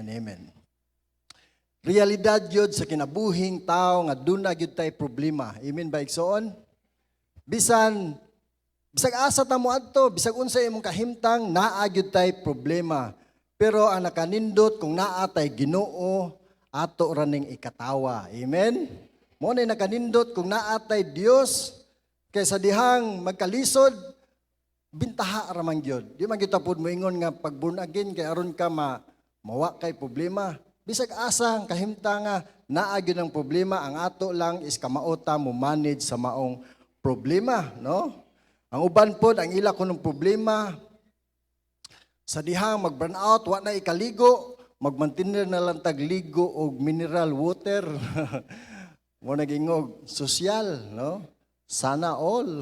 and amen. Realidad yun sa kinabuhing tao nga duna gyud tay problema. Amen ba igsoon? Bisag asa ta mo adto, bisag unsa imong kahimtang naa gyud tay problema. Pero ang nakanindot kung naa tay Ginoo ato raning ikatawa. Amen. Mo na nakanindot kung naa tay Dios kaysa dihang magkalisod bintaha ramang gyud. Di man kita pud moingon nga pag born again kay aron ka mawa kay problema. Bisag asa ang kahimtang nga naa gyud ang problema, ang ato lang is kamaota mo manage sa maong problema, no? Ang uban pod ang ila kunong problema sa dihang mag-burn out, wa na ikaligo, magmantinir na lang tagligo og mineral water. Mo nagingog social, no? Sana all.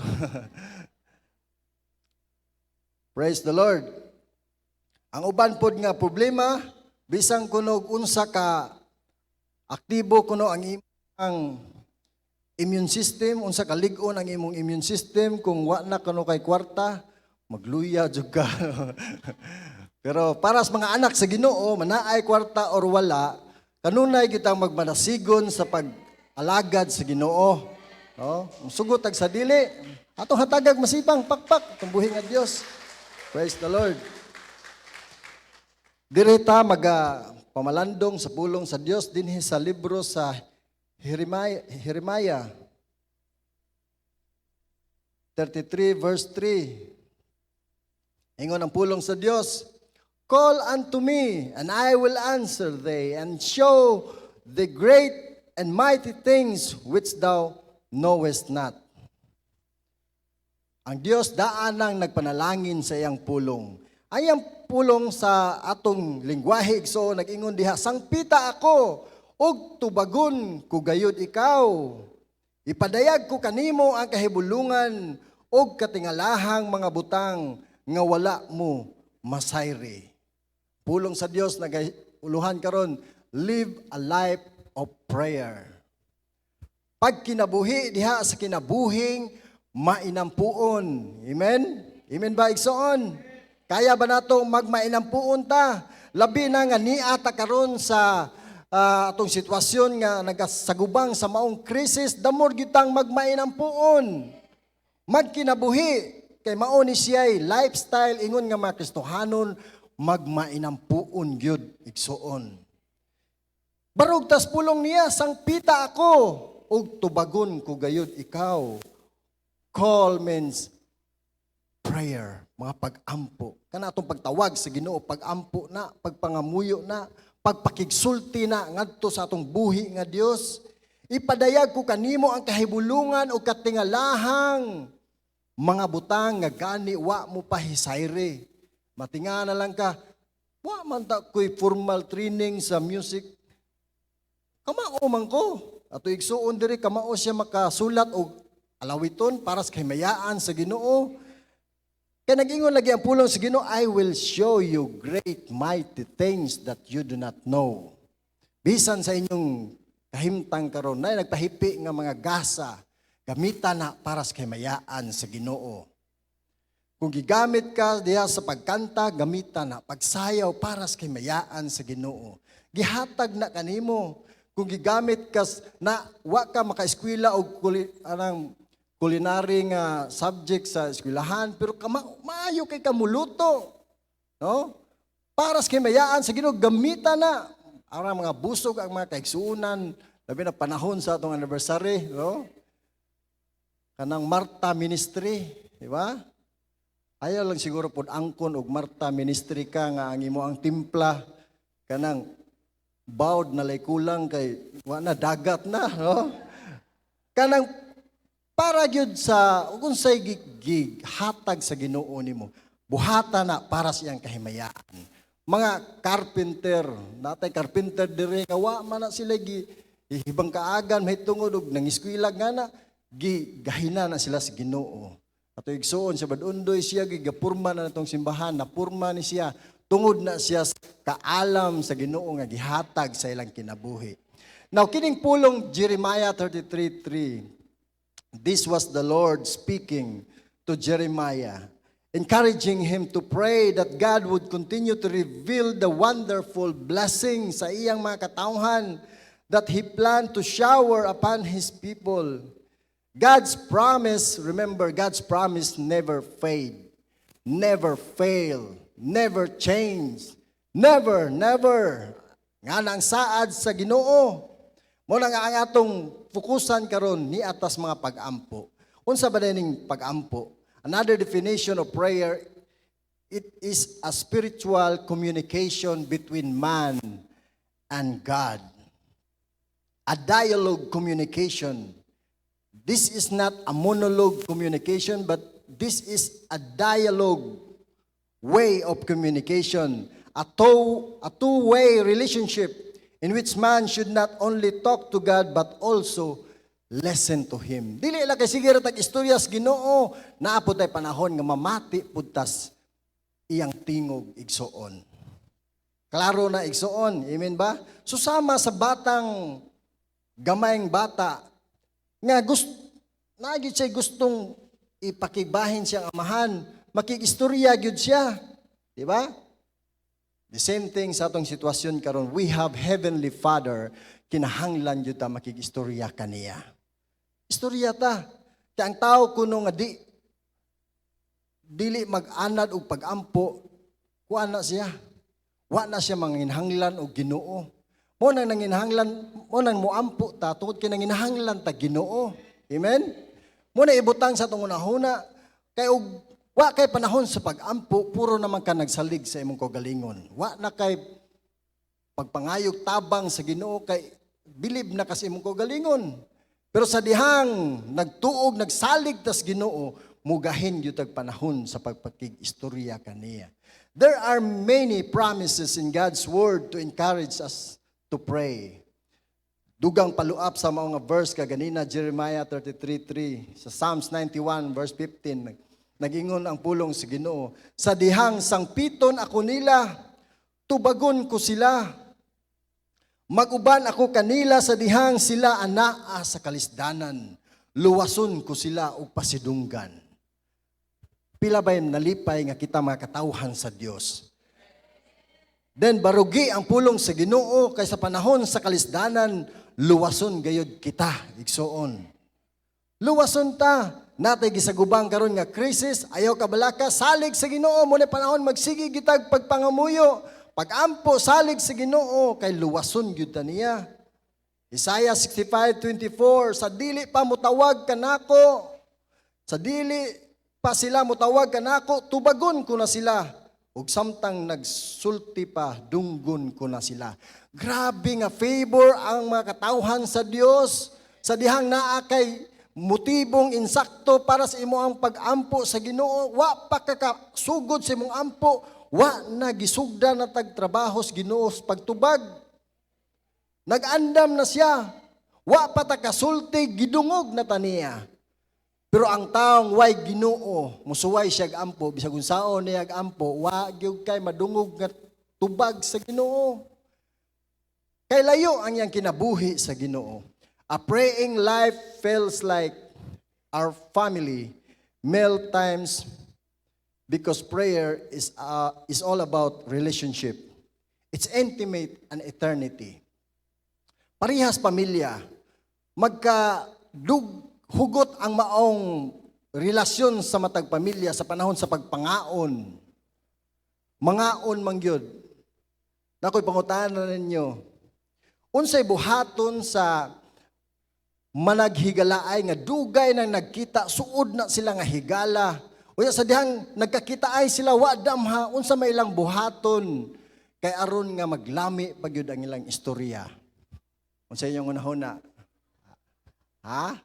Praise the Lord. Ang uban pod nga problema, bisang kuno unsa ka aktibo kuno ang imong immune system, unsa ka lig-on ang imong immune system, kung wa na kuno kay kwarta, magluya jud ka. Pero para sa mga anak sa Ginoo, manaay kwarta or wala, kanunay kitang magmanasigon sa pag-alagad sa Ginoo. No? Sugot ag sa dili, atong hatagag masipang pakpak tumbuhi nga Dios. Praise the Lord. Direta pamalandong sa pulong sa Dios dinhi sa libro sa Jeremiah 33 verse 3. Ingon ang pulong sa Dios, "Call unto me, and I will answer thee, and show the great and mighty things which thou knowest not." Ang Dios daanang nagpanalangin sa iyang pulong. Ayang pulong sa atong lingwahe, so nag-ingon diha, "Sangpita ako, og tubagon ko gayud ikaw. Ipadayag ko kanimo ang kahibulungan og katingalahang mga butang nga wala mo masayri." Pulong sa Dios naguluhan karon, live a life of prayer. Pag kinabuhi diha sa kinabuhing mainampuon. Amen? Amen ba igsoon? Kaya ba nato magmainampuon ta? Labi na nga niata karon sa atong sitwasyon nga nagasagubang sa maong krisis, damor gitang magmainampuon. Magkinabuhi kay mao ni siya'y lifestyle ingon nga mga Kristohanon magmainampuon gyud igsoon. Barog tas pulong niya, "Sangpita ako ug tubagon ko gayud ikaw." Call means prayer, mga pag-ampo. Kana atong pagtawag sa Ginoo, pag-ampo na, pagpangamuyo na, pagpakigsulti na ngadto sa atong buhi nga Dios. "Ipadayag ko kanimo ang kahibulungan o katingalahang mga butang nga gani wa mo pahisayre." Matinga na lang ka, wa man ta ko'y formal training sa music. Kamao man ko. Ato igsuon diri kamao siya makasulat og alawiton para sa kahimayaan sa Ginoo. Kaya nag-ingon lagi ang pulong sa Ginoo, "I will show you great mighty things that you do not know." Bisan sa inyong kahimtang karon na nagpahipi nga mga gasa, gamitan na para sa kahimayaan sa Ginoo. Kung gigamit ka diha sa pagkanta, gamitan na pagsayaw para sa kahimayaan sa Ginoo. Gihatag na kanimo. Kung gigamit ka na wa ka maka-eskwela og culinary nga subject sa eskwelahan, pero maayo kay kamuluto. No? Para sa kahimayaan sa Ginoo, gamitan na. Ang mga busog, ang mga kaigsuunan, labi na panahon sa atong anniversary, no? Kanang Marta Ministry, di ba? Ayaw lang siguro pod angkon og Marta Ministry ka nga ang imo ang timpla kanang bawd na lay kulang kay wa na dagat na, no? Kanang para gyud sa unsay hatag sa Ginoo nimo, buhata na para sa iyang kahimayaan. Mga carpenter, natay carpenter dire nga wa man na sila hibang kaagan mahitungod og nangiskwela nga na gahina na sila sa Ginoo. Ato igsuon sa badundoy siya gigapurma na natong simbahan, napurma ni siya tungod na siya sa kaalam sa Ginoo nga gihatag sa ilang kinabuhi. Now kining pulong Jeremiah 33:3. This was the Lord speaking to Jeremiah. encouraging him to pray that God would continue to reveal the wonderful blessings sa iyang mga katauhan that he planned to shower upon his people. God's promise, remember, God's promise never fade, never fail, never change, never. Nga nang saad sa Ginoo. Mo na nga ang atong fokusan karon ni atas mga pag-ampo. Unsa ba ning pag-ampo? Another definition of prayer, it is a spiritual communication between man and God. A dialogue communication. This is not a monologue communication, but this is a dialogue way of communication. A two-way relationship in which man should not only talk to God, but also listen to Him. Dili lang kay sige ratag istoryas Ginoo, naapod tay panahon nga mamati pudtas iyang tingog igsuon. Klaro na igsuon, amen ba? Susama sa batang gamayng bata nga nagit siya gustong ipakibahin siyang amahan, makikistorya gyud siya, di ba? The same thing sa atong sitwasyon karon, we have Heavenly Father, kinahanglan gyud ta makikistorya kaniya. Istorya ta. Kaya ang tao kuno nga dili mag-anad og pag-ampo, kuan na siya. Wa na siya manginhanglan og Ginoo. Mo nang nanginhanglan, mo nang moampo ta tungod kay nanginhanglan ta Ginoo. Amen. Mo na ibutang sa atong unahuna kay og wa kay panahon sa pag-ampo, puro naman ka nagsalig sa imong kaugalingon. Wa na kay pagpangayog tabang sa Ginoo kay bilib na kasi imong kaugalingon. Pero sa dihang nagtuog, nagsalig tas Ginoo, mugahin gyud tag panahon sa pagpakig-istorya kaniya. There are many promises in God's word to encourage us to pray. Dugang paluap sa mga verse kaganina, Jeremiah 33:3, sa Psalms 91 verse 15, nagingon ang pulong sa Ginoo, sa dihang sangpiton ako nila, tubagon ko sila. Maguban ako kanila sa dihang sila anaa sa kalisdanan. Luwason ko sila og pasidunggan. Pila ba nalipay nga kita mga katawhan sa Dios. Then barugi ang pulong sa Ginoo kay sa panahon sa kalisdanan, luwason gayud kita, igsuon. Luwason ta, natay gisagubang karon nga krisis, ayaw kabalaka, salig sa Ginoo, mo na panahon magsigi gitag pagpangamuyo, pag-ampo salig sa Ginoo kay luwason gyud ta niya. Isaiah 65:24, sa dili pa mutawag kanako, sa dili pa sila mutawag kanako, tubagon ko na sila. Ug samtang nagsulti pa, dunggon ko na sila. Grabe nga favor ang mga katawhan sa Dios. Sa dihang naa kay motibong insakto para sa imo ang pag-ampo sa Ginoo, wa pa kakasugod sa imong ampo, wa na gisugda na tagtrabaho sa Ginoo sa pagtubag. Nag-andam na siya. Wa pa ta kasulti, gidungog na taniya. Pero ang taong way Ginoo, musuway siya ampo, bisag unsaon niya ampo, wa gyud kay madungog nga tubag sa Ginoo. Kay layo ang iyang kinabuhi sa Ginoo. A praying life feels like our family meal times because prayer is all about relationship. It's intimate and eternity. Parihas pamilya, hugot ang maong relasyon sa matag pamilya sa panahon sa pagpangaon. Mangaon mangyod. Nakoy pangutanan ninyo. Unsay buhaton sa managhigalaay nga dugay nang nagkita, suod na sila nga higala. Unya sa dihang nagkakita ay sila wa damha, unsa may ilang buhaton kay aron nga maglami pagyud ang ilang istorya. Unsa inyong unahuna? Ha?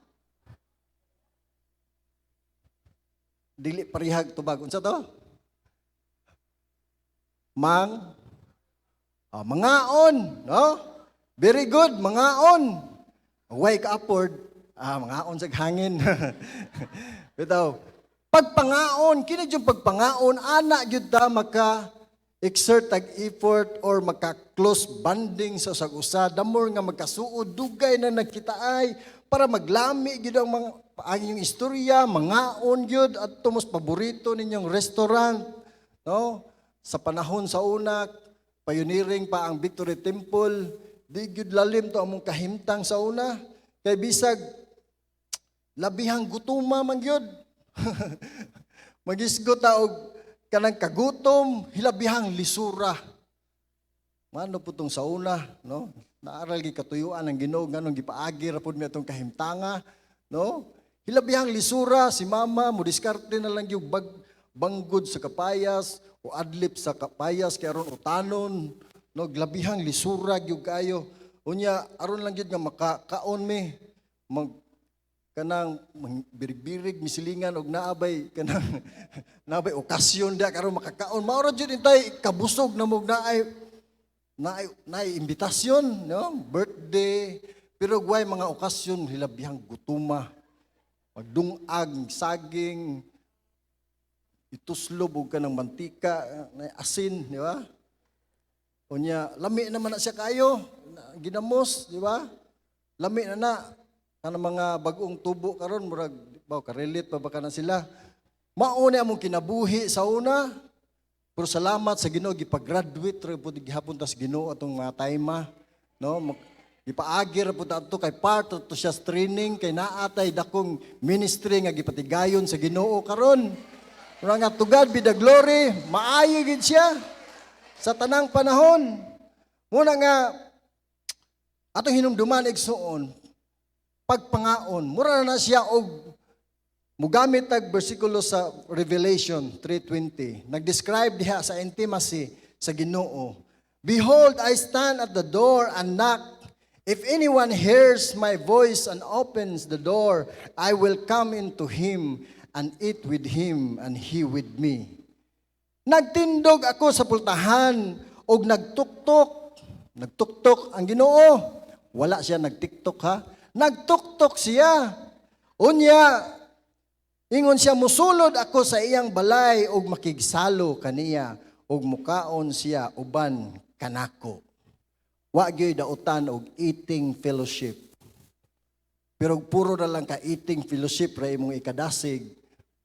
Dili parihag tubag. Unsa to? Mangaon, no? Very good, mangaon. Wake upward, mangaon sa hangin. Bitaw, pagpangaon, kini jud pagpangaon ana jud ta maka exert tag effort or maka-close bonding sa usag-usa, the more nga magkasuod, dugay na nagkitaay para maglami gid ang mga ang inyong istorya, mangaon gyud at tumos paborito ninyong restaurant, no? Sa panahon sa una, pioneering pa ang Victory Temple, di gyud lalim to among kahimtang sa una, kay bisag labihang gutuma man gyud. Magisgot ta og kanang kagutom, hilabihang lisura. Mano po tong sa una, no? Naaral gi katuyuan ang Ginoo nganong gipaagi ra pud mi atong kahimtanga, no? Hilabihang lisura si mama mo diskarte na lang yung banggod sa kapayas o adlip sa kapayas kay aron utanon, no? Glabihang lisura gyud kayo. Unya aron lang gyud nga makakaon mi mag kanang birig-birig misilingan og naabay kanang naabay okasyon da karon makakaon mao ra jud intay kabusog na mog naay imbitasyon, no? Birthday, pero guay mga okasyon hilabihang gutuma, magdungag saging, ituslob og kanang mantika, asin, di ba? Unya lami naman na siya kayo, ginamos, di ba? Lami na kanang mga bagong tubo karon murag baw karelit pa ba kana sila. Mao ni among kinabuhi sa una. Pero salamat sa Ginoo gipag-graduate ra pud gihapon tas Ginoo atong mga tayma, no? Gipaagi ra pud adto kay part to siya training kay naatay dakong ministry nga gipatigayon sa Ginoo karon. Mura nga to God be the glory, maayo gid siya sa tanang panahon. Muna nga atong hinumduman igsuon pagpangaon, mura na siya og mugamit tag bersikulo sa Revelation 3:20. Nag-describe diha sa intimacy sa Ginoo. Behold, I stand at the door and knock. If anyone hears my voice and opens the door, I will come into him and eat with him and he with me. Nagtindog ako sa pultahan og nagtuktok. Nagtuktok ang Ginoo. Wala siya nagtiktok ha. Nagtuktok siya. Unya, ingon siya, musulod ako sa iyang balay og makigsalo kaniya og mukaon siya uban kanako. Wa gyud dautan og eating fellowship. Pero puro na lang ka eating fellowship ra imong ikadasig.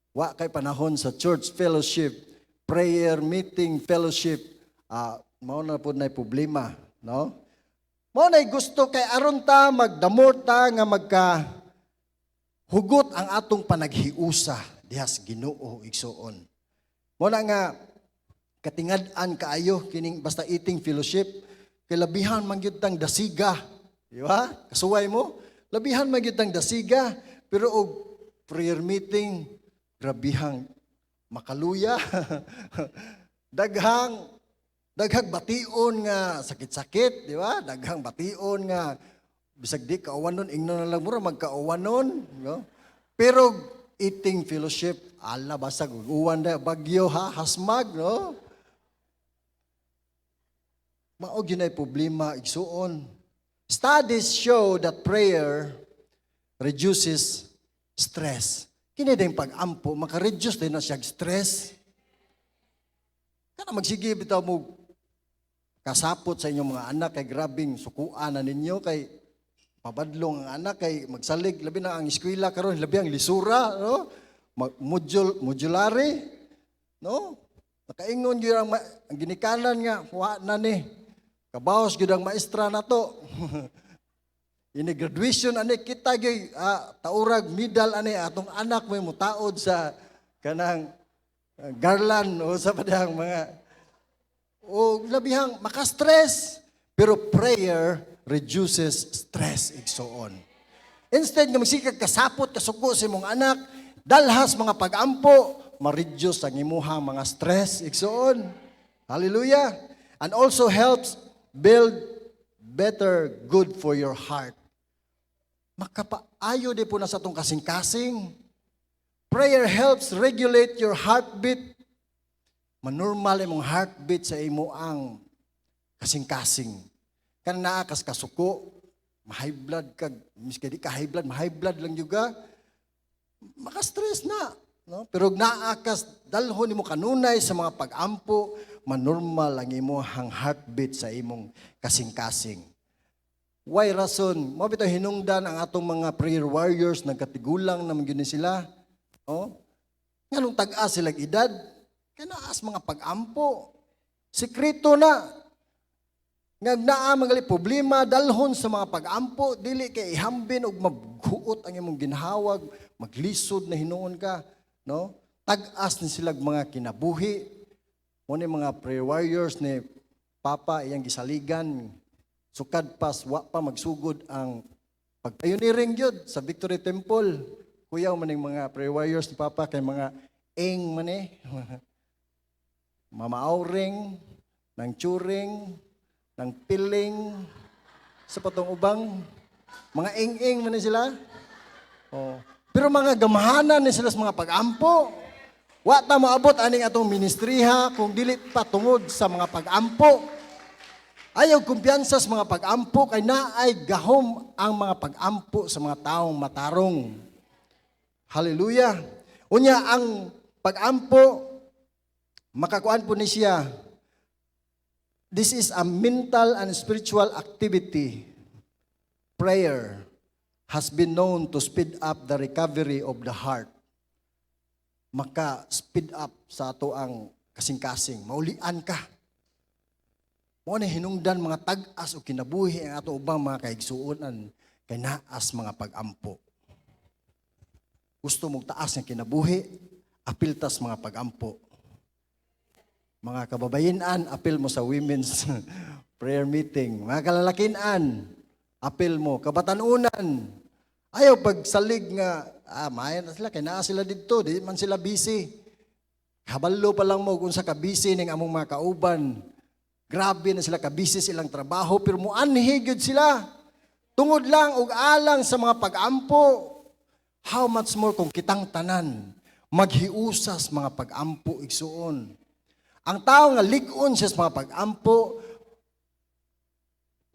Wa kay panahon sa church fellowship, prayer meeting fellowship. Mao na pud nay problema, no? Mao nay gusto kay aron ta magdamor ta nga magka hugot ang atong panaghiusa diha sa Ginoo igsuon. Mo na nga katingad-an kaayo kining basta eating fellowship kay labihan man gyud tang dasiga, di ba? Kasuway mo, labihan man gyud tang dasiga pero og prayer meeting grabihang makaluya. daghang bation nga sakit-sakit, di ba? Daghang bation nga bisag di kauwanon, ingnon na lang mura magkauwanon, no? Pero eating fellowship, ala basag uwan na bagyo ha, hasmag, no? Mao ginay problema igsuon. Studies show that prayer reduces stress. Kini din pag-ampo, maka-reduce din na siya stress. Kana magsige bitaw mo kasapot sa inyong mga anak kay grabing sukuan na ninyo kay mabadlong ang anak kay magsalig labi na ang eskwela karon labi ang lisura, no? Modulary, no? Nakaingon gyud ang ginikanan nga wa na ni kabaos gyud ang maestra nato. Ini graduation ani kita gyud taurag medal ani atong anak may mutaod sa kanang garland o sa padang mga o labihang maka-stress. Pero prayer reduces stress igsuon. Instead nga magsikag kasapot kasuko sa imong anak, dalhas mga pag-ampo, ma-reduce ang imuhang mga stress igsuon. Hallelujah. And also helps build better good for your heart. Makapaayo di po na sa itong kasing-kasing. Prayer helps regulate your heartbeat. Manormal imong heartbeat sa imo ang kasing-kasing. Kan naa kas kasuko, ma-high blood kag miski di ka high blood lang juga. Maka-stress na, no? Pero naa kas dalhon nimo kanunay sa mga pag-ampo, manormal ang imong heartbeat sa imong kasing-kasing. Why rason? Mo bitaw hinungdan ang atong mga prayer warriors nagkatigulang naman gyud sila. Oh? Nganong tag-as sila edad? Kanaas mga pag-ampo. Sekreto na. Nga naa magali problema dalhon sa mga pag-ampo, dili kay ihambin og maghuot ang imong ginhawag, maglisod na hinuon ka, no? Tag-as ni sila mga kinabuhi. Mo ni mga prayer warriors ni Papa iyang gisaligan. Sukad pas wa pa magsugod ang pag-pioneering gyud sa Victory Temple. Kuyaw maning mga prayer warriors ni Papa kay mga eng man mamauring, ng turing, ng piling, sa patong ubang, mga ing-ing man sila. Oh. Pero mga gamahanan ni sila sa mga pag-ampo. Wa ta maabot aning atong ministriha kung dili pa tungod sa mga pag-ampo. Ayaw kumpiyansa sa mga pag-ampo kay naay gahom ang mga pag-ampo sa mga taong matarong. Hallelujah. Unya ang pag-ampo makakuan po ni siya. This is a mental and spiritual activity. Prayer has been known to speed up the recovery of the heart. Maka-speed up sa ato ang kasing-kasing. Maulian ka. Mo na hinungdan mga tag-as o kinabuhi ang ato ubang mga kaigsuonan kay naas mga pag-ampo. Gusto mong taas ng kinabuhi, apiltas mga pag-ampo. Mga kababayinan, apil mo sa women's prayer meeting. Mga kalalakinan, apil mo. Kabatanunan, ayaw pagsalig nga, mayan na sila, kaya naa sila dito, di man sila busy. Habalo pa lang mo kung sa kabisi ng among mga kauban. Grabe na sila, kabisi silang trabaho, pero muanhigyod sila. Tungod lang og alang sa mga pag-ampo. How much more kung kitang tanan, maghiusas mga pag-ampo igsuon. Ang tao nga ligon siya sa mga pag-ampo,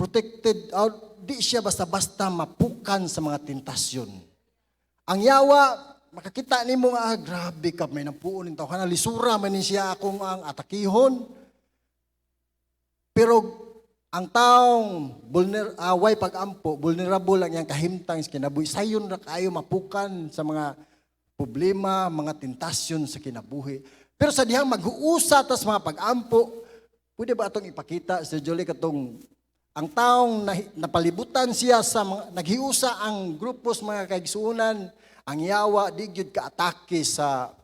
protected out, di siya basta-basta mapukan sa mga tentasyon. Ang yawa, makakita ni mo nga, grabe ka, may napuon ng tao. Kana lisura, man ni siya akong ang atakihon. Pero ang taong way pag-ampo, vulnerable ang iyang kahimtang sa kinabuhi. Sayon na kayo mapukan sa mga problema, mga tentasyon sa kinabuhi. Pero sa dihang mag-uusa tas mga pag-ampo, pwede ba itong ipakita sa Jolie katong ang taong napalibutan siya sa mga, naghiusa ang grupos mga kaigsuunan, ang yawa, di gyud ka-atake sa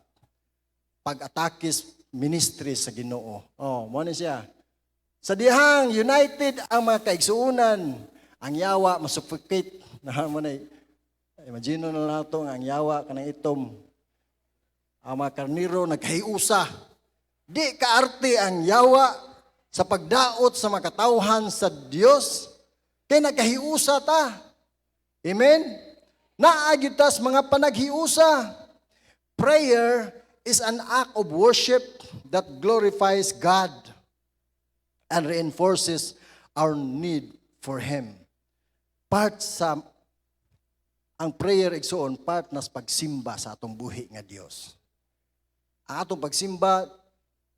pag-atake ministry sa Ginoo. Oh, mo ni siya. Sa dihang united ang mga kaigsuunan, ang yawa masuffocate. Mo na imagine na nato ang yawa kanang itom. Ang mga karniro naghiusa. Di kaarte ang yawa sa pagdaot sa mga katawhan sa Dios. Kaya naghiusa ta. Amen? Naagitas mga panaghiusa. Prayer is an act of worship that glorifies God and reinforces our need for Him. Part sa ang prayer igsoon, part nas pagsimba sa atong buhi nga Dios. Ang atong pagsimba,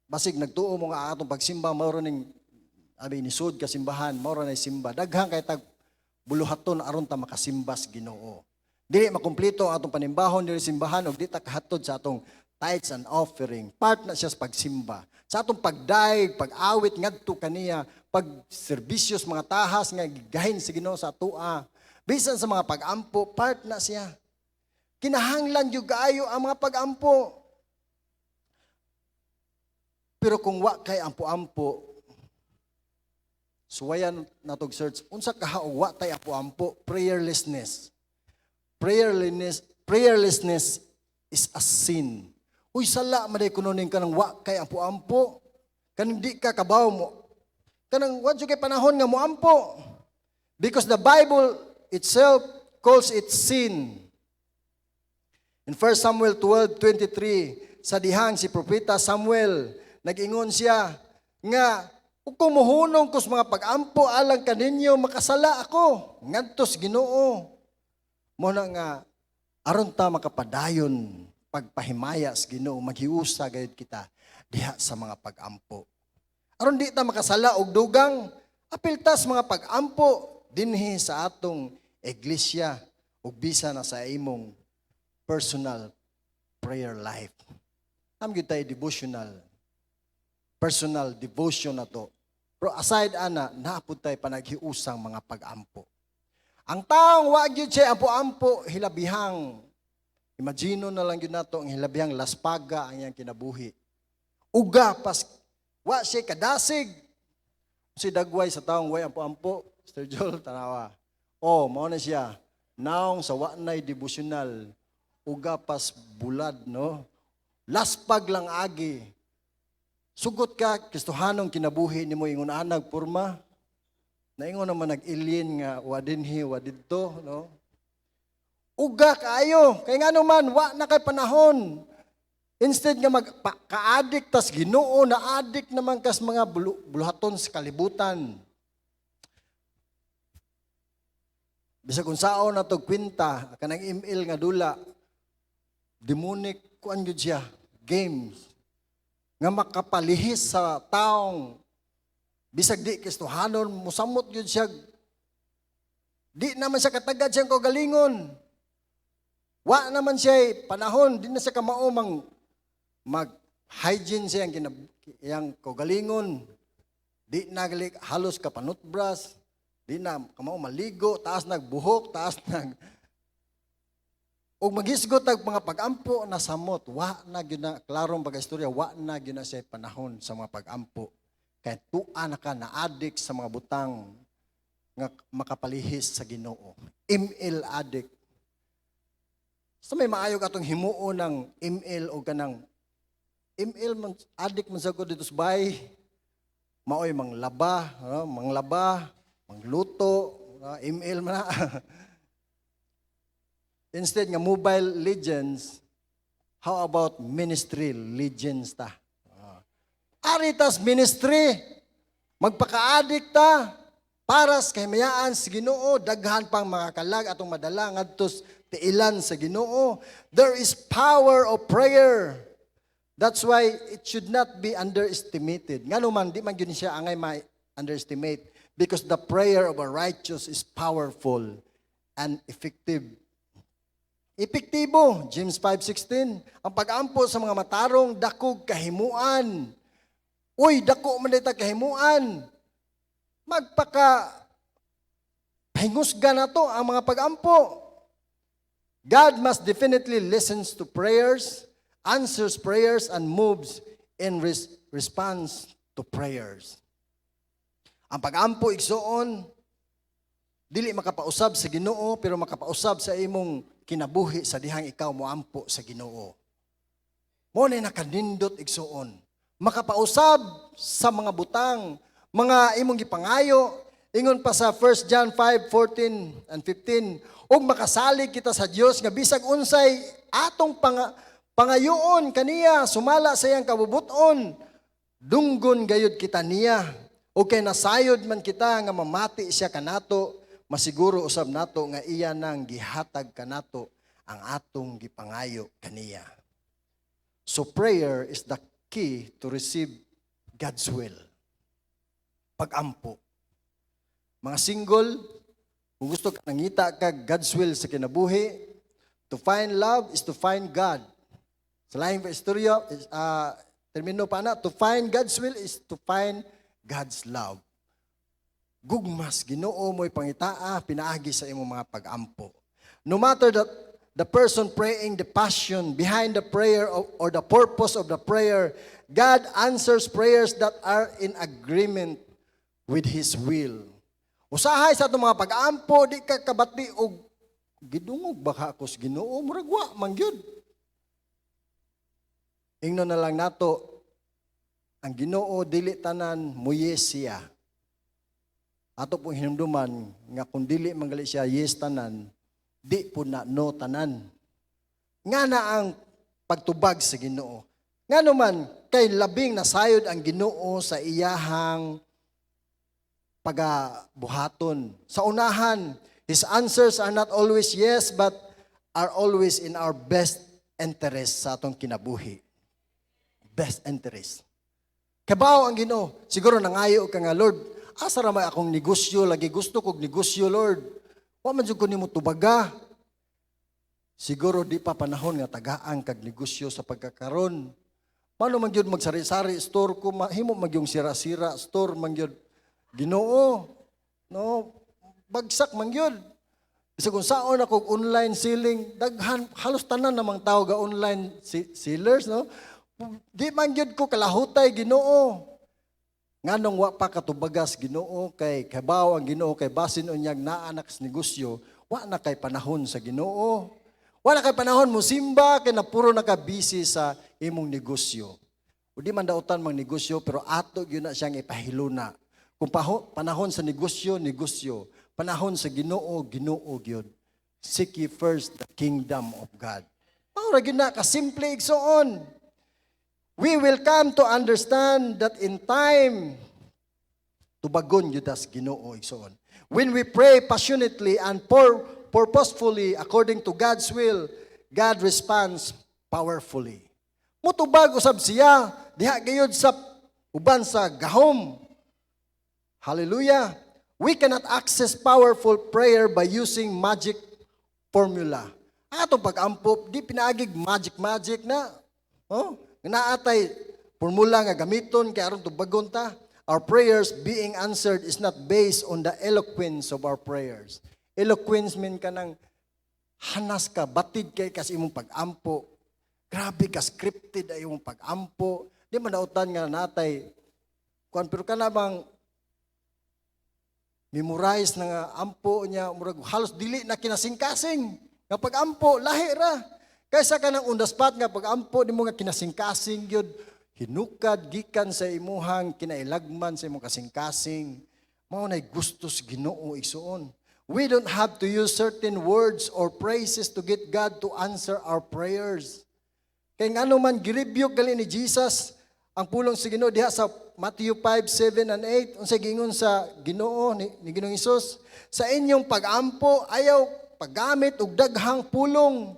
basig nagtuo mo nga atong pagsimba, mauro ning nisod ka simbahan, mauro na simba. Daghang kay tag buluhaton aron ta makasimbas Ginoo. Dili makumpleto ang atong panimbahon dili simbahan og di ta kahatod sa atong tithes and offering. Part na siya sa pagsimba. Sa atong pagdaig, pag-awit ngadto kaniya, pagserbisyos mga tahas nga gigahin sa Ginoo sa atoa. Bisan sa mga pag-ampo, part na siya. Kinahanglan jud kaayo ang mga pag-ampo. Pero kung wa kay ampo-ampo, suwayan natog search, unsa kaha og wa tay ampo-ampo, prayerlessness. Prayerlessness is a sin. Uy, sala maday kunonin ka ng wa kay ampo-ampo. Kanang di ka kabaw mo. Kanang wa kay panahon nga mo ampo. Because the Bible itself calls it sin. In 1 Samuel 12:23, sa dihang si propeta Samuel, nag-ingon siya nga kung muhunong ko sa mga pag-ampo alang kaninyo makasala ako ngadtos Ginoo. Mo na nga aron ta makapadayon pagpahimaya sa Ginoo maghiusa gayud kita diha sa mga pag-ampo. Aron di ta makasala og dugang, apiltas mga pag-ampo dinhi sa atong iglesia ug bisa na sa imong personal prayer life. Am gyud tay devotional, personal devotion na to. Pero aside ana, naapod tay panaghiusang mga pag-ampo. Ang taong wa gyud siya ampo-ampo hilabihang. Imagino na lang yun nato ang hilabihang laspaga ang iyang kinabuhi. Uga pas wa siya kadasig. Si dagway sa taong way ampo-ampo, Mr. Joel tanawa. Oh, mao na siya. Naong sa wa nay devotional, uga pas bulad, no? Laspag lang agi. Sugot ka Kristohanong kinabuhi nimo ingon anag porma. Naingon naman nag-ilin nga wa dinhi wa didto, no? Uga kaayo, kay nga naman, wa na kay panahon. Instead nga magka-addict, tas Ginoo na addict naman kas mga buluhaton sa kalibutan. Bisag unsaon na to kwenta, kanang email nga dula, demonic, kuan gyud siya, games, nga makapalihis sa taong, bisag di Kristohanon, musamot gyud siya, di naman siya katagad siyang kagalingon. Wa naman siya panahon, di na siya kamaomang mag-hygiene siya yang kagalingon. Di nagalik halos kapanutbras, di na kamao maligo, taas nagbuhok, taas nag ug maghisgot ang mga pag-ampo na samot, wa na gyud na klarong pag-istorya, wa na gyud na siya panahon sa mga pag-ampo. Kay tuwa na ka na addict sa mga butang nga makapalihis sa Ginoo. Email addict. So may maayog atong himuon ng email o kanang email man addict man sa ko dito sa bay. Maoy manglaba, manglaba, mangluto, email man na. Instead nga mobile legends, how about ministry legends ta? Aritas ministry, magpaka-addict ta, paras kay mayaan sa Ginoo, daghan pang mga kalag atong madala ngadtos tiilan sa Ginoo. There is power of prayer. That's why it should not be underestimated. Nga naman, di man yun siya angay ma-underestimate because the prayer of a righteous is powerful and effective. Epektibo, James 5:16. Ang pag-ampo sa mga matarong, dakog kahimuan. Uy, dako man dito kahimuan. Hingusga na to ang mga pag-ampo. God must definitely listens to prayers, answers prayers, and moves in response to prayers. Ang pag-ampo igsoon, dili makapausab sa Ginoo, pero makapausab sa imong kinabuhi sa dihang ikaw moampo sa Ginoo. Mo na nakanindot igsoon. Makapausab sa mga butang, mga imong gipangayo, ingon pa sa 1 John 5:14 and 15, ug makasalig kita sa Dios nga bisag unsay atong pangayoon kaniya sumala sa iyang kabubuton, dunggon gayud kita niya. O kay nasayod man kita nga mamati siya kanato, masiguro usab nato nga iya nang gihatag kanato ang atong gipangayo kaniya. So prayer is the key to receive God's will. Pag-ampo. Mga single, kung gusto ka nangita ka God's will sa kinabuhi, to find love is to find God. Sa laing istorya, termino pa na, to find God's will is to find God's love. Gugmas, Ginoo mo'y pangitaa, pinaagi sa imong mga pag-ampo. No matter that the person praying, the passion behind the prayer or the purpose of the prayer, God answers prayers that are in agreement with His will. Usahay sa itong mga pag-ampo, di ka kabati o gidungog baka ako sa Ginoo, muragwa, mangyod. Ingnon na lang nato, ang Ginoo dili tanan muyes siya. Ato pong hinumduman nga kung dili manggali siya yes tanan, di po na no tanan. Nga na ang pagtubag sa Ginoo. Nga naman, kay labing nasayod ang Ginoo sa iyahang pagabuhaton. Sa unahan, His answers are not always yes, but are always in our best interest sa atong kinabuhi. Best interest. Kabaw ang Ginoo. Siguro nangayo ka nga, Lord, asa ra may akong negosyo, lagi gusto kog negosyo, Lord. Wa man jud ko nimo tubaga. Siguro di pa panahon nga tagaan kag negosyo sa pagkakaron. Mano man gyud magsari-sari store ko, mahimo magyong sira-sira store man gyud. Ginoo. No, bagsak man gyud. Bisa kung saon ako online selling, daghan halos tanan namang tao ga online sellers, no? Di man gyud ko kalahutay Ginoo. Nganong wa pa katubagas Ginoo kay kabaw ang Ginoo kay basin unyag naa na kas negosyo, wa na kay panahon sa Ginoo. Wa na kay panahon mo simba kay na puro naka-busy sa imong negosyo. O di man dautan mang negosyo pero ato gyud na siyang ipahiluna. Kung panahon sa negosyo, negosyo. Panahon sa Ginoo, Ginoo gyud. Seek ye first the kingdom of God. Maura gyud na kasimple igsoon. We will come to understand that in time tubagon gyud as Ginoo igsoon. When we pray passionately and purposefully according to God's will, God responds powerfully. Mutubag usab siya diha gayud sa uban sa gahom. Hallelujah. We cannot access powerful prayer by using magic formula. Ato pag-ampo, di pinaagig magic na. Oh, naatay formula nga gamiton kay aron tubagon ta. Our prayers being answered is not based on the eloquence of our prayers. Eloquence mean ka ng hanas ka, batid kay kasi imong pag-ampo. Grabe ka scripted ay imong pag-ampo. Di man nautan nga natay kuan pero kana bang memorize na nga ampo niya, murag halos dili na kinasingkasing. Nga pag-ampo, lahi ra. Kaysa ka ng on the spot nga pag-ampo, di mo nga kinasingkasing yun. Hinukad, gikan sa imuhang, kinailagman sa imong kasingkasing. Mao na'y gustos Ginoo igsuon. We don't have to use certain words or phrases to get God to answer our prayers. Kaya nga naman, girebuke gali ni Jesus, ang pulong sa Ginoo diha sa Matthew 5, 7, and 8, unsay gingon sa Ginoo ni Ginoong Hesus, sa inyong pag-ampo, ayaw paggamit og daghang pulong,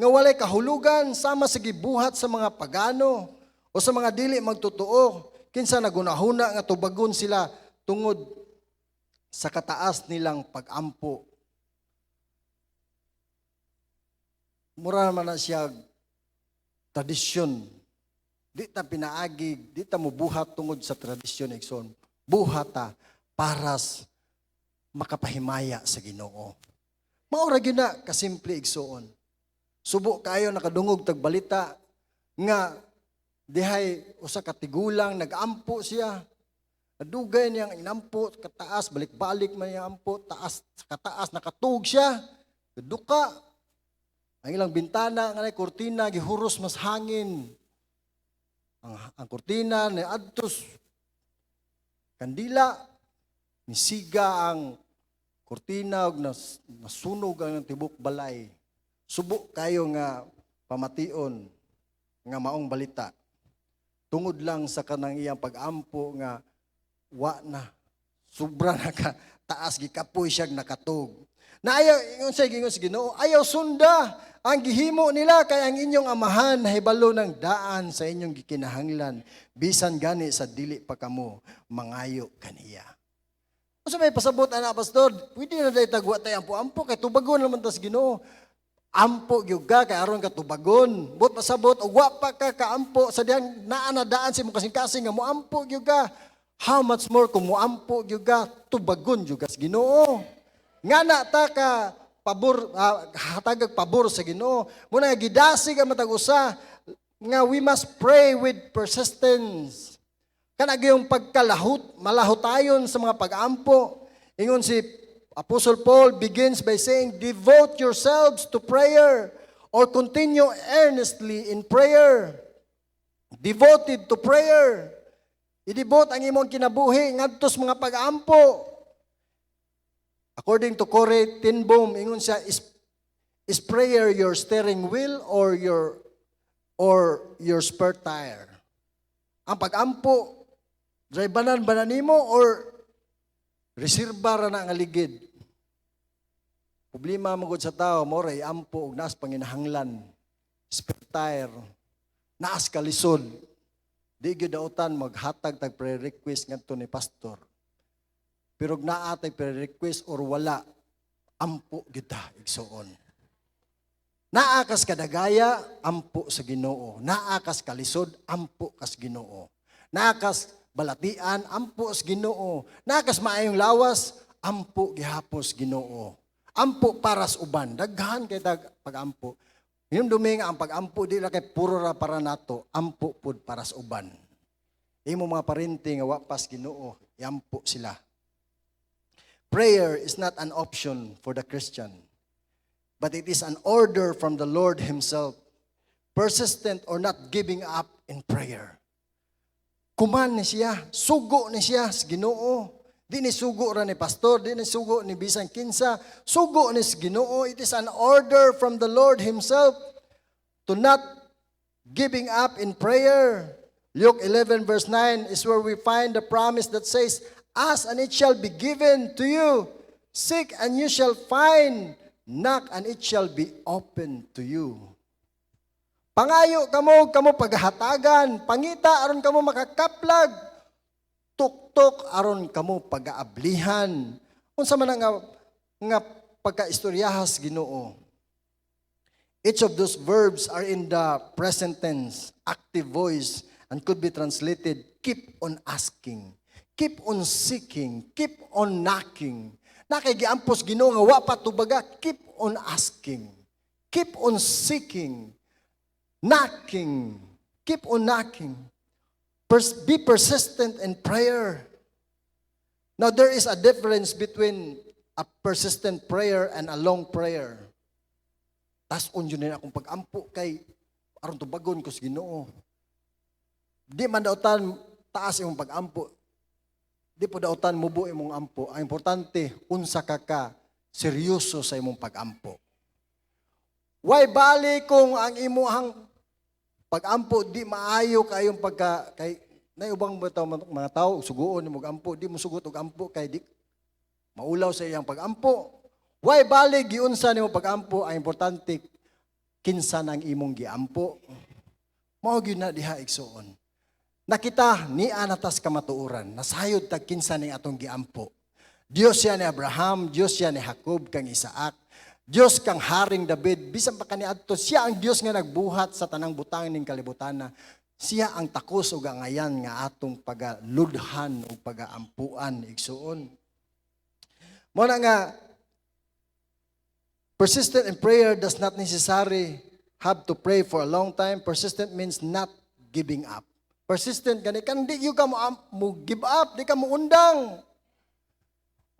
nga walay kahulugan, sama sa gibuhat sa mga pagano, o sa mga dili magtotoo, kinsa nagunahuna nga tubagon sila tungod sa kataas nilang pag-ampo. Mura naman na siya tradisyon. Di ta pinaagig, di ta mo buhat tungod sa tradisyon igsoon. Buhat ta para makapahimaya sa Ginoo. Maura gyud na kasimple igsoon. Subo kayo nakadungog tagbalita nga dihay usa ka tigulang nagampo siya. Nadugay niyang inampo kataas balik-balik man yang ampo taas kataas nakatug siya. Duka. Ang ilang bintana nga kurtina gihuros mas hangin. Ang kurtina ni adtos kandila nisiga ang kurtina ug nasunog ang tibok balay. Subo kayo nga pamation nga maong balita. Tungod lang sa kanang iyang pag-ampo nga wa na sobra na ka taas gikapoy siya nakatog. Na ayaw ingon sa Ginoo, ayaw sunda ang gihimo nila kay ang inyong amahan nahibalo ng daan sa inyong gikinahanglan bisan gani sa dili pa kamo mangayo kaniya. Unsa may pasabot ana pastor? Pwede na day tagwa tay ampo-ampo kay tubagon naman tas Ginoo. Ampo gyud ka kay aron ka tubagon. Bot pasabot og wa pa ka kaampo sa diyang naa na daan sa imong kasing-kasing nga moampo gyud ka. How much more kung moampo gyud ka tubagon gyud ka sa Ginoo. Ngana ta ka pabor hatagag pabor sa Ginoo. Muna gidasig ang matag usa nga we must pray with persistence. Kana gyung pagkalahot, malahutayon sa mga pag-ampo. Ingon si Apostle Paul begins by saying, devote yourselves to prayer or continue earnestly in prayer. Devoted to prayer. I-devote ang imong kinabuhi ngadto sa mga pag-ampo. According to Corey Tinboom, ingon siya, is prayer your steering wheel or your spare tire? Ang pag-ampo, driveanan ba na nimo or reserba ra na ang aligid? Problema mo sa tao, mo ray ampo ug naas panginahanglan. Spare tire, naas kalisod. Di gyud dautan maghatag tag prayer request ngadto ni pastor. Pero naa tay prayer request or wala, ampo gyud ta igsuon. Naa kas kadagaya, ampo sa Ginoo. Naa kas kalisod, ampo kas Ginoo. Naa kas balatian, ampo sa Ginoo. Naa kas maayong lawas, ampo gihapos Ginoo. Ampo para sa uban. Daghan kay pag-ampo. Yung duming ang pag-ampo di na kay puro ra para nato, ampo pud para sa uban. Imo mga parente nga wapas Ginoo, iampo sila. Prayer is not an option for the Christian, but it is an order from the Lord Himself. Persistent or not giving up in prayer. Kuman ni siya, sugo ni siya sa Ginoo. Di ni sugo ra ni pastor, di ni sugo ni bisan kinsa, sugo ni sa Ginoo. It is an order from the Lord Himself to not giving up in prayer. Luke 11 verse 9 is where we find the promise that says, ask and it shall be given to you. Seek and you shall find. Knock and it shall be open to you. Pangayo kamo paghatagan, pangita aron kamo makakaplag, tuktok aron kamo pagaablihan. Unsa man nga pagkaistoryahas Ginoo. Each of those verbs are in the present tense, active voice, and could be translated, keep on asking, keep on seeking, keep on knocking. Nakigiampos Ginoo nga wa pa tubaga, keep on asking, keep on seeking, knocking, keep on knocking. Be persistent in prayer. Now there is a difference between a persistent prayer and a long prayer. Tas unyo na akong pag-ampo kay aron tubagon ko sa Ginoo. Di man dautan taas imong pag-ampo. Di po dautan mubo imong ampo. Ang importante, unsa ka seryoso sa imong pag-ampo. Why bali kung ang imong pag-ampo di maayo kayong kay nay ubang mga tao suguon imong ampo, di mo sugot og ampo kay di maulaw sa iyang pag-ampo. Why bali giunsa nimo pag-ampo? Ang importante kinsa nang imong giampo. Mao gyud na diha igsuon. Nakita ni anatas kamatuoran, nasayod tag kinsa ning atong giampo. Dios siya ni Abraham, Dios siya ni Jacob kang Isaac, Dios kang Haring David, bisan pa kaniadto siya ang Dios nga nagbuhat sa tanang butang ning kalibutana. Siya ang takos ug angayan nga atong pagaludhan ug pagaampuan igsuon. Mo na nga persistent in prayer does not necessarily have to pray for a long time. Persistent means not giving up. Persistent gani kan di yung ka mo give up, di ka mo undang.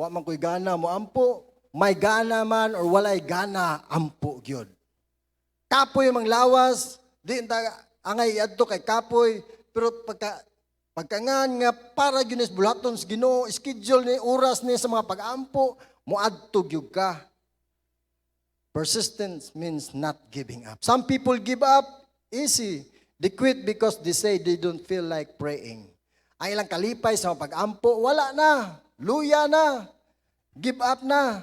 Wa man ko'y gana mo ampo, may gana man or walay gana ampo gyud. Kapoy mang lawas, di angay adto kay kapoy, pero pagkangan nga para gyud is bulaton sa Ginoo, schedule ni oras ni sa mga pag-ampo, moadto gyud ka. Persistence means not giving up. Some people give up easy. They quit because they say they don't feel like praying. Ang ilang kalipay sa pag-ampo, wala na. Luya na. Give up na.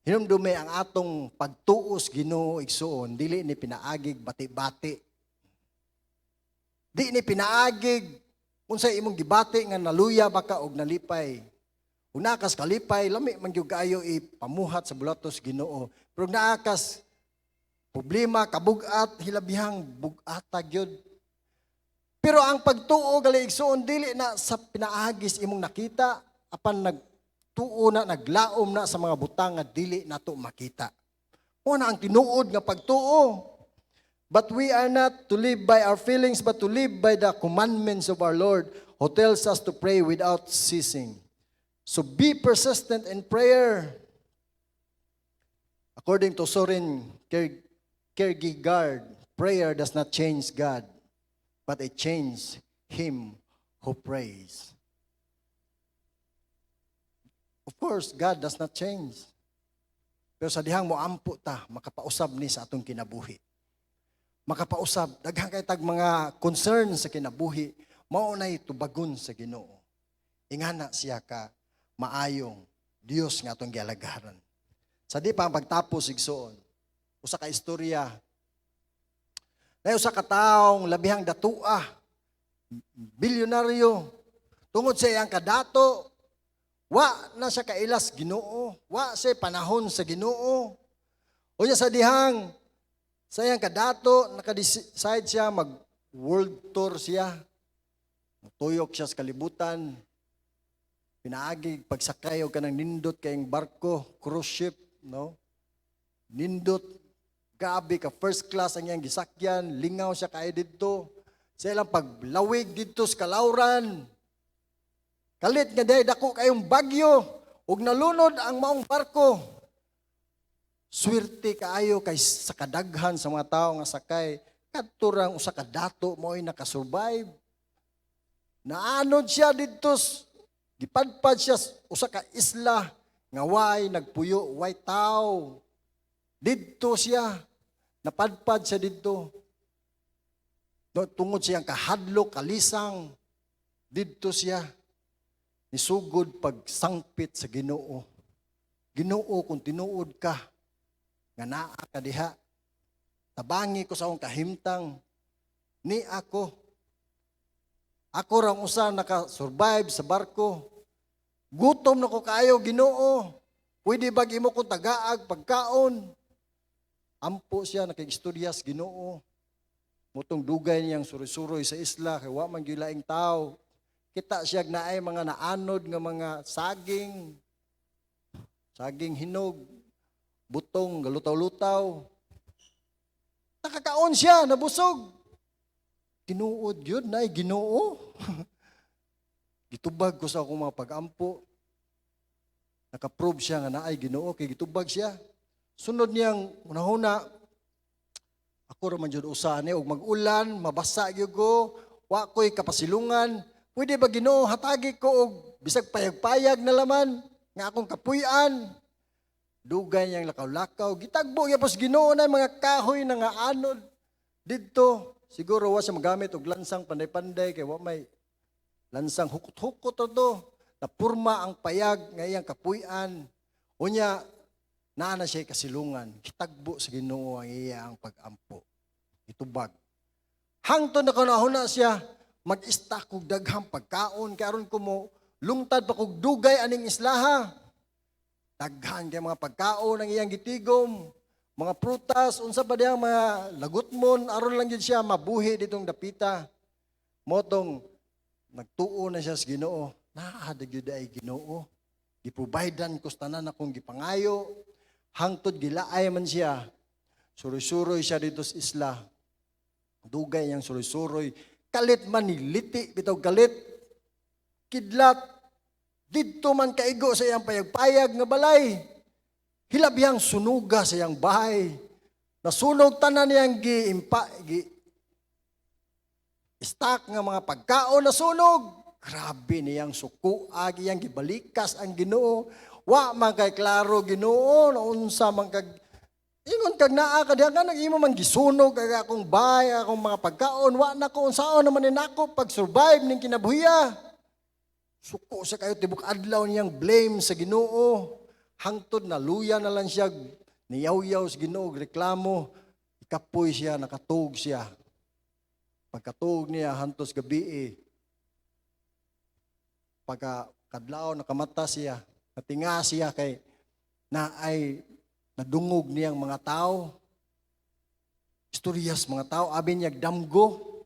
Hinumdume ang atong pagtuos Ginoo igsuon, dili ni pinaagig bati-bati. Di ni pinaagig unsay imong gibati nga naluya baka og nalipay. Una kas kalipay, lami man gyud kaayo ipamuhat sa bulatos Ginoo. Pero naakas problema, kabugat, hilabihang bugata gyud. Pero ang pagtuo gali igsuon dili na sa pinaagis imong nakita apan nagtuo na naglaom na sa mga butang nga dili nato makita. Una ang tinuod nga pagtuo. But we are not to live by our feelings but to live by the commandments of our Lord who tells us to pray without ceasing. So be persistent in prayer. According to Soren Kierkegaard, prayer does not change God, but it changes him who prays. Of course, God does not change. Pero sa dihang mo ampo ta, makapausab ni sa atong kinabuhi. Makapausab, daghang kay tag mga concern sa kinabuhi, mao nay tubagon sa Ginoo. Ingana siya ka maayong Dios nga atong gialagaran. Sa di pa ang pagtapos igsoon, usa ka istorya. Na usa ka taong labihang datua bilyonaryo, tungod sa iyang kadato, wa na siya kailas Ginoo, wa siya panahon sa Ginoo. Unya sa dihang, sa iyang kadato, naka-decide siya, mag-world tour siya, tuyok siya sa kalibutan, pinaagig pagsakay o kanang nindot kayong barko, cruise ship, no? Nindot, gabi ka, first class ang iyang gisakyan, lingaw siya kaya dito, sa ilang paglawig dito sa Kalauran, kalit nga dahil dako kayong bagyo, ug nalunod ang maong barko. Swerte kaayo kay sa kadaghan sa mga tao nga sakay, kadturang usa ka dato mo'y nakasurvive. Naanod siya dito, gipadpad siya usa ka isla nga way nagpuyo, way tao. Didto siya, napadpad siya didto. Tungod siyang kahadlok, kalisang, didto siya. Nisugod pagsangpit sa Ginoo. Ginoo, kung tinuod ka, nga naa ka diha, tabangi ko sa akong kahimtang, ni ako. Ako rang usa naka-survive sa barko. Gutom na ko kaayo, Ginoo. Pwede ba imo kong tagaag pagkaon? Ampo siya nakig-istudyas Ginoo. Mutong dugay niyang suroy-suroy sa isla kay wa man gyud laing tao. Kita siya naay mga naanod nga mga saging hinog, butong galutaw-lutaw. Nakakaon siya, nabusog. Tinuod yun, naay Ginoo. Gitubag ko sa akong mga pag-ampo. Nakaprove siya nga naay Ginoo, kay gitubag siya. Sunod niyang unahuna, ako raman jud usan og mag-ulan, mabasa gyud ko, wa ko'y kapasilungan. Pwede ba Ginoo hatagi ko og bisag payag-payag na laman nga akong kapuy-an. Dugay niyang lakaw-lakaw, gitagbo gyud pos Ginoo na mga kahoy na nga anod didto. Siguro wa siya magamit og lansang panday-panday kay wa may lansang hukot-hukot to. Napurma ang payag nga iyang kapuy-an. Unya naa na siya kasilungan. Kitagbo sa Ginoo ang iyang pag-ampo. Itubag. Hangtod na kanahuna siya mag-stock og daghang pagkaon karon ko mo lungtad pa kog dugay aning islaha. Daghan kay mga pagkaon ang iyang gitigom. Mga prutas, unsa pa diyang mga lagutmon, aron lang yun siya mabuhi ditong dapita. Motong, nagtuo na siya sa Ginoo. Naadag yun ay Ginoo. Giprovidean ko sa tanan akong gipangayo. Hangtod gilaay man siya. Suroy-suroy siya dito sa isla. Dugay niyang suroy-suroy. Kalit man niliti, bitaw kalit. Kidlat. Dito man kaigo sa iyang payag-payag nga balay. Hilabihang sunuga sa iyang bahay. Nasunog tanan niyang stock nga mga pagkaon nasunog. Grabe niyang sukuag, iyang gibalikas ang Ginoo. Wa man kay klaro Ginoo, naunsa man kag ingon kag naa ka diha nga nag-imo man gisunog kag akong bahay, akong mga pagkaon, wa na ko unsaon naman ni nako pag survive ning kinabuhiya. Suko sa kayo tibok adlaw niyang blame sa Ginoo. Hangtod na luya na lang siya, niyaw-yaw sa Ginoo, reklamo, ikapoy siya, nakatug siya. Pagkatug niya, hantos gabi pagkadlaw, nakamata siya, natinga siya kay naay nadungog niyang mga tao. Istoryas mga tao, abi niya damgo,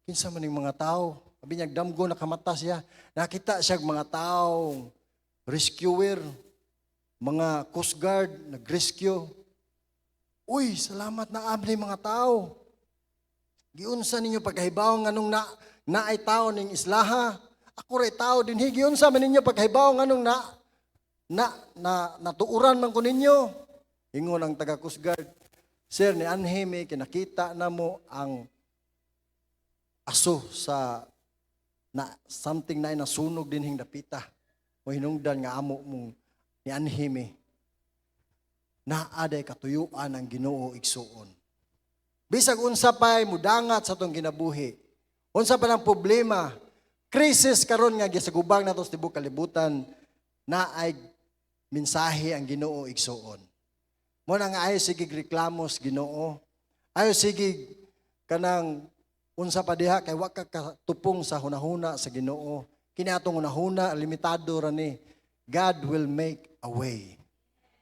kinsa man yung mga tao, abi niya damgo, nakamata siya, nakita siya mga tao, rescuer, mga Coast Guard, nag-rescue. Uy, salamat na abli mga tao. Giunsa ninyo pagkahibaw nga nung naay tao ning islaha. Ako ray tao din. Giunsa man ninyo pagkahibaw nga nung natuuran man ko ninyo. Ingon ang taga Coast Guard. Sir, ni Anheme, kinakita na mo ang aso sa something na nasunog din hing dapita. O hinungdan nga amo mong ni Anheme, naaday katuyuan ang Ginoo igsuon. Bisag unsa pa'y mudangat sa itong ginabuhi, unsa pa ng problema, krisis karon nga gisagubang nato sa tibok kalibutan, naay mensahe ang Ginoo igsuon. Mo na nga ayo sige reklamos Ginoo, ayo sige kanang Unsa pa diha kay wa ka katupong sa hunahuna sa Ginoo. Kini atong hunahuna limitado ra ni. God will make a way.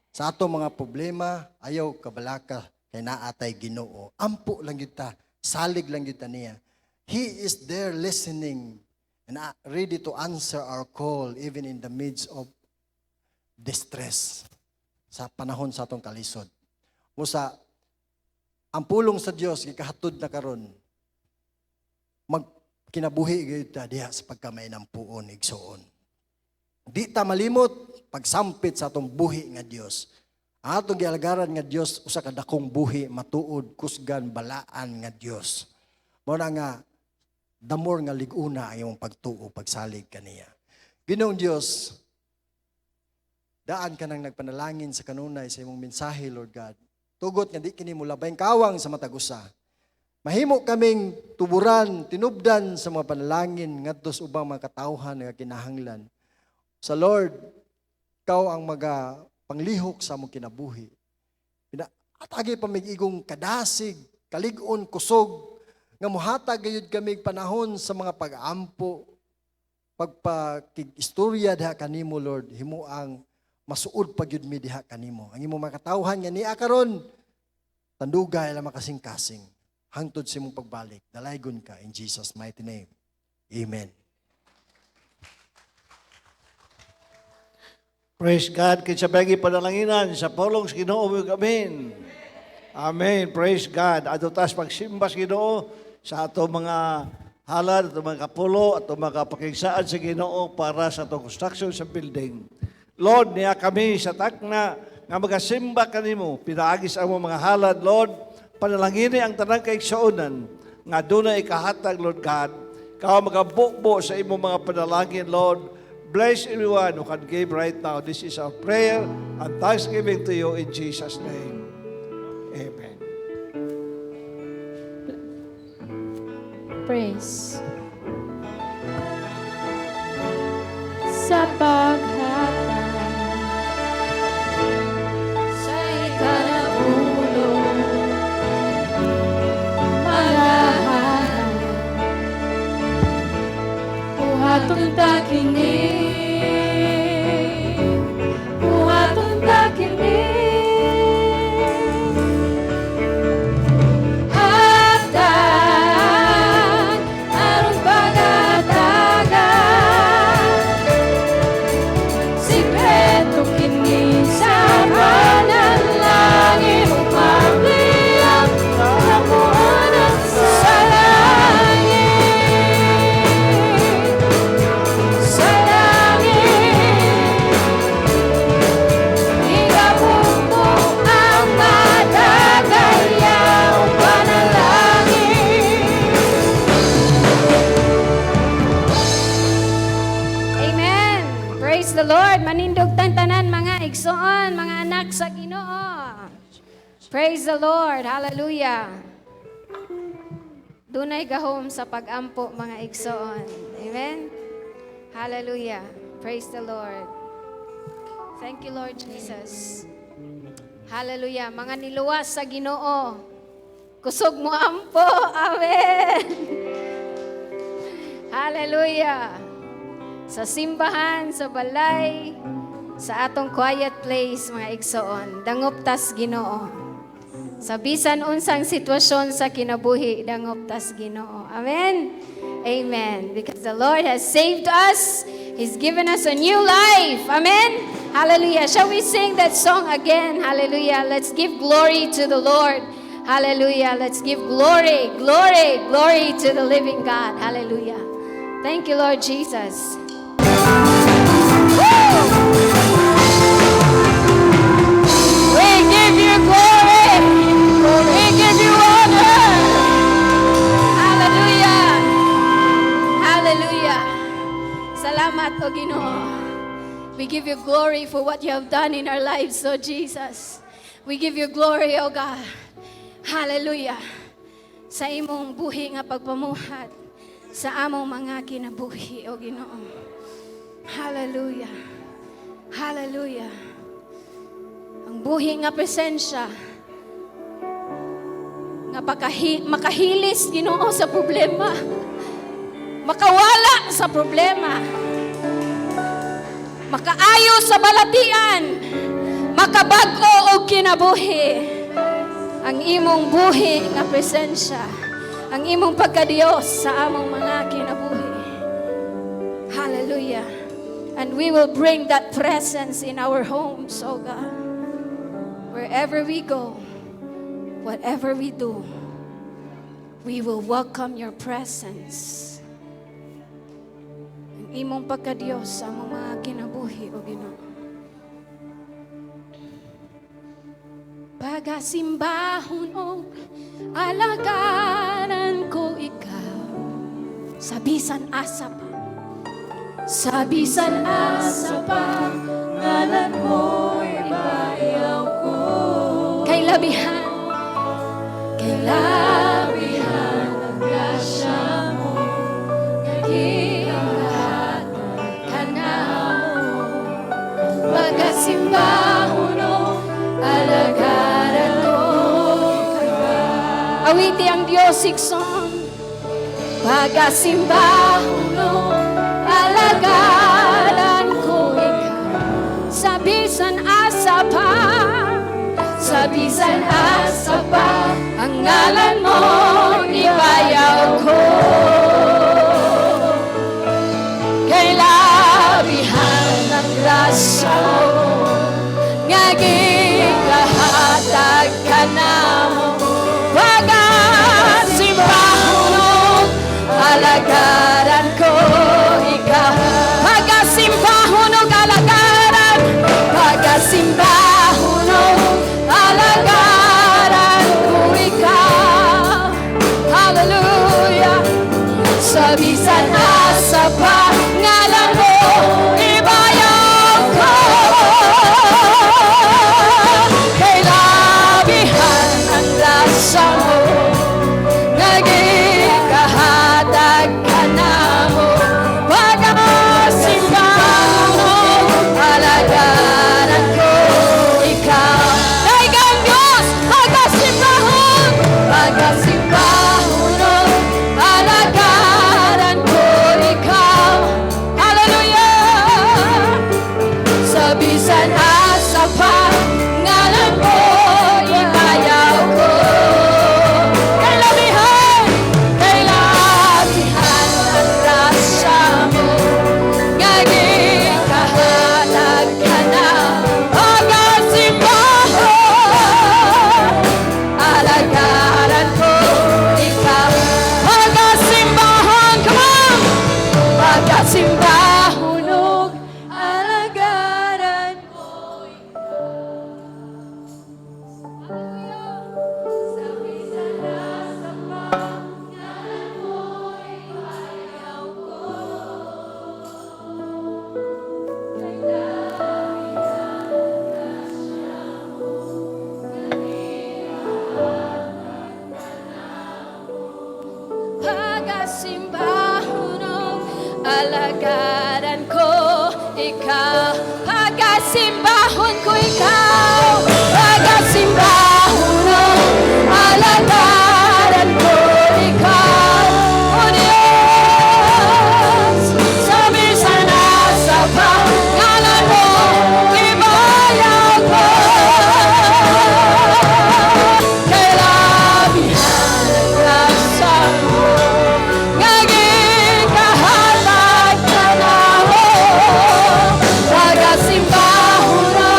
Sa atong mga problema, ayaw kabalaka kay naatay Ginoo. Ampo lang gyud ta, salig lang gyud ta niya. He is there listening and ready to answer our call even in the midst of distress sa panahon sa atong kalisod. Musa, ang pulong sa Dios gikahatod na karon magkinabuhi gyud ta diha sa pagkamay ng puon igsoon. Di ta malimot pagsampit sa atong buhi nga Dios. Ang atong gialagaran nga Dios usa ka dakong buhi matuod kusgan balaan nga Dios. Mao na nga damor nga liguna ang imong pagtuo pagsalig kaniya. Ginoong Dios, daan ka nang nagpanalangin sa kanunay sa imong mensahe, Lord God. Tugot nga di kini mo labayng kawang sa matag usa. Mahimo kaming tuburan, tinubdan sa mga panalangin ngadto sa ubang mga katawhan nga kinahanglan. Sa Lord, ikaw ang panglihok sa among kinabuhi. Atagi pamig-igong kadasig, kalig-on, kusog, nga muhatag gayud kami panahon sa mga pag-ampo, pagpakig-istorya diha kanimo, Lord, himo ang masuod pagyud mi diha kanimo. Ang imong makatawhan nga niya karon, tandugay lang makasing-kasing. Hangtod sa imong pagbalik. Dalaygon ka in Jesus' mighty name. Amen. Praise God. Kinsa bagi panalanginan sa pulong sa Ginoo ug amen. Amen. Praise God. Adto tas pagsimba sa Ginoo sa ato mga halad, ato mga kapulo, ato mga pakigsaan sa Ginoo para sa atong construction sa building. Lord, niya kami sa takna nga magasimba kanimo. Pinaagis ang mga halad, Lord. Panalangini ang tanang kaigsuonan nga dunay ikahatag, Lord God. Kao magabukbo sa imong mga panalangin, Lord. Bless everyone who can give right now. This is our prayer and thanksgiving to you in Jesus' name. Amen. Praise. Sa paghatag sa ikalabulong malahan buhaton ta kini buhaton ta kini igsoon, mga anak sa Ginoo. Praise the Lord. Hallelujah. Dunay gahom sa pag-ampo, mga igsoon. Amen. Hallelujah. Praise the Lord. Thank you, Lord Jesus. Hallelujah. Mga niluwas sa Ginoo. Kusog mo ampo. Amen. Hallelujah. Sa simbahan, sa balay, sa atong quiet place, mga igsoon, dangop tas Ginoo. Sa bisan unsang sitwasyon sa kinabuhi, dangop tas Ginoo. Amen? Amen. Because the Lord has saved us. He's given us a new life. Amen? Hallelujah. Shall we sing that song again? Hallelujah. Let's give glory to the Lord. Hallelujah. Let's give glory, glory, glory to the living God. Hallelujah. Thank you, Lord Jesus. We give you glory. We give you honor. Hallelujah. Hallelujah. Salamat, O Ginoo. We give you glory for what you have done in our lives, O Jesus. We give you glory, O God. Hallelujah. Sa imong buhi nga pagpamuhat sa among mga kinabuhi, O Ginoo. Hallelujah. Hallelujah. Ang buhi nga presensya nga makahilis, Ginoo, sa problema. Makawala sa problema. Makaayo sa balatian. Makabag-o og kinabuhi. Ang imong buhi nga presensya. Ang imong pagkadiyos sa among mga kinabuhi. Hallelujah. And we will bring that presence in our homes, oh God. Wherever we go, whatever we do, we will welcome your presence. Ang imong pagkadiyos sa among mga kinabuhi, o Ginoo. Pagasimbahon o alagaran ko ikaw, sa bisan asa pa. Sa bisan asa pa, ngalan mo ibayaw ko. Kay labihan ang grasya mo, naging ka na mo. Pagasimbahon o alagaran ko. Awiti ang Diyos ikson. Pagasimbahon o alagaran ko ikaw, sa bisan asa pa, sa bisan asa pa, ang ngalan mo ibayaw ko. Kay labihan ng grasya mo, ngaging kahatag ka na mo. Pagasimbahon o alagaran ko ikaw, pagasimbahon o alagaran, pagasimbahon o alagaran ko ikaw. Hallelujah. Sa bisan asa pa, ngalan mo ibayaw ko. Kay labihan ang grasya mo, naging kahatag ka na mo. Pagasimbahon o alagaran ko ikaw. Daigang Diyos, pagasimbahon, pagasimbahon o alagaran ko ikaw. Hallelujah. Sa bisan asa pa, ngalan mo ibayaw ko. Kay labihan ang grasya mo, ngaging kahatag ka na. Pagasimbahon, alagaran ko ikaw. Pagasimbahon, come on! Pagasimbahon og alagaran ko ikaw. Sa bisan asa pa, ngalan mo ibayaw ko. Kay labihan ang grasya mo, naging kahatag ka na mo. Pagasimbahon o alagaran ko ikaw, pagasimbahon ko ikaw, pagasimbahon o alagaran ko ikaw. O Diyos, sa bisan asa pa, ngalan mo ibayaw ko. Kay labihan ang grasya mo, ngaging kahatag ka na mo. Pagasimbahon o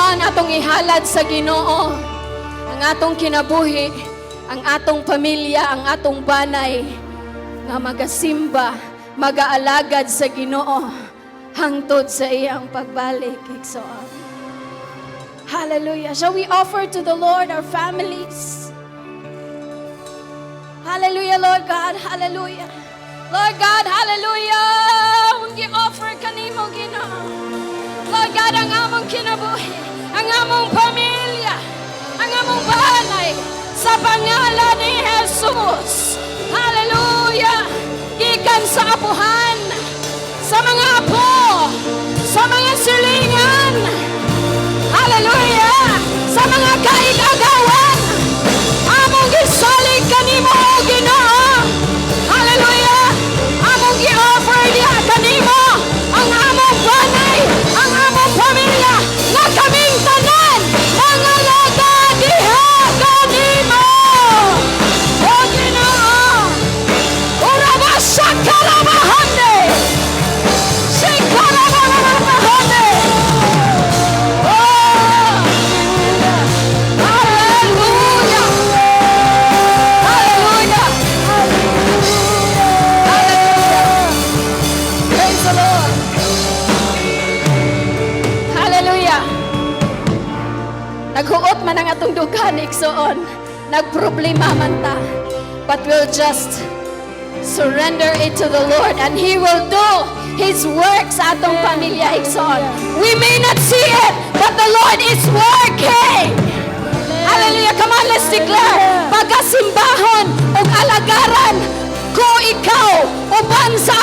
kailangan atong ihalad sa Ginoo ang atong kinabuhi, ang atong pamilya, ang atong banay nga magasimba, magaalagad sa Ginoo hangtod sa iyang pagbalik. Igsoon. Hallelujah. Shall we offer to the Lord our families? Hallelujah, Lord God. Hallelujah. Lord God, hallelujah. Ang gi-offer kanimo, Ginoo. Lord God, ang among kinabuhi, ang among pamilya, ang among balay, sa pangalan ni Jesus. Hallelujah. Gikan sa apuhan, sa mga apo, sa mga silingan. Hallelujah. Sa mga kaigagawan, among gisalig kanimo, O Ginoo. Hallelujah. Among gi-offer niya kanimo ang among banay, ang among pamilya, na kaming tanan, mga laga diha kanimo. O Ginoo. Uraba sa kalamahande. Shikaramahande. Oh. Hallelujah. Hallelujah. Hallelujah. Praise the Lord. Hallelujah. Naghuot man ang atong dugan, igsoon. Nagproblema man ta. But we'll just surrender it to the Lord and He will do His work sa atong pamilya, igsoon. We may not see it, but the Lord is working. Hallelujah. Come on, let's declare. Pagkasimbahon o alagaran ko ikaw uban sa